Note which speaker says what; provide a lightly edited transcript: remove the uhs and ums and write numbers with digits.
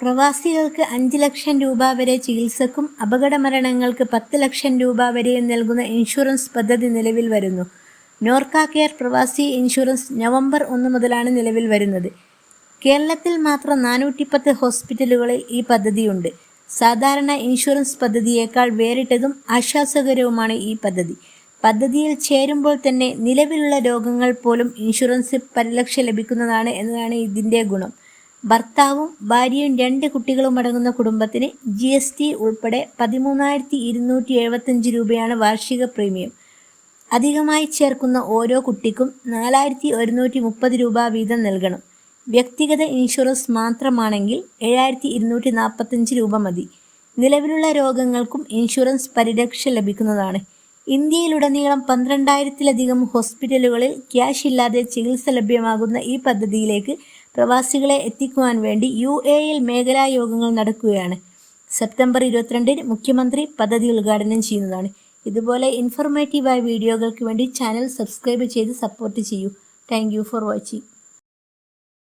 Speaker 1: പ്രവാസികൾക്ക് 5 ലക്ഷം രൂപ വരെ ചികിത്സക്കും അപകടമരണങ്ങൾക്ക് 10 ലക്ഷം രൂപ വരെയും നൽകുന്ന ഇൻഷുറൻസ് പദ്ധതി നിലവിൽ വരുന്നു. നോർക്ക കെയർ പ്രവാസി ഇൻഷുറൻസ് നവംബർ 1 മുതലാണ് നിലവിൽ വരുന്നത്. കേരളത്തിൽ മാത്രം 410 ഹോസ്പിറ്റലുകളിൽ ഈ പദ്ധതിയുണ്ട്. സാധാരണ ഇൻഷുറൻസ് പദ്ധതിയേക്കാൾ വേറിട്ടതും ആശ്വാസകരവുമാണ് ഈ പദ്ധതി. പദ്ധതിയിൽ ചേരുമ്പോൾ തന്നെ നിലവിലുള്ള രോഗങ്ങൾ പോലും ഇൻഷുറൻസ് പരിരക്ഷ ലഭിക്കുന്നതാണ് എന്നതാണ് ഇതിൻ്റെ ഗുണം. ഭർത്താവും ഭാര്യയും 2 കുട്ടികളും അടങ്ങുന്ന കുടുംബത്തിന് GST ഉൾപ്പെടെ 13,275 രൂപയാണ് വാർഷിക പ്രീമിയം. അധികമായി ചേർക്കുന്ന ഓരോ കുട്ടിക്കും 4,130 രൂപ വീതം നൽകണം. വ്യക്തിഗത ഇൻഷുറൻസ് മാത്രമാണെങ്കിൽ 7,245 രൂപ മതി. നിലവിലുള്ള രോഗങ്ങൾക്കും ഇൻഷുറൻസ് പരിരക്ഷ ലഭിക്കുന്നതാണ്. ഇന്ത്യയിലുടനീളം 12,000-ലധികം ഹോസ്പിറ്റലുകളിൽ ക്യാഷ് ഇല്ലാതെ ചികിത്സ ലഭ്യമാകുന്ന ഈ പദ്ധതിയിലേക്ക് പ്രവാസികളെ എത്തിക്കുവാൻ വേണ്ടി UAEയിൽ മേഖലാ യോഗങ്ങൾ നടക്കുകയാണ്. സെപ്റ്റംബർ 22-ന് മുഖ്യമന്ത്രി പദ്ധതി ഉദ്ഘാടനം ചെയ്യുന്നതാണ്. ഇതുപോലെ ഇൻഫോർമേറ്റീവായ വീഡിയോകൾക്ക് വേണ്ടി ചാനൽ സബ്സ്ക്രൈബ് ചെയ്ത് സപ്പോർട്ട് ചെയ്യൂ. Thank you for watching.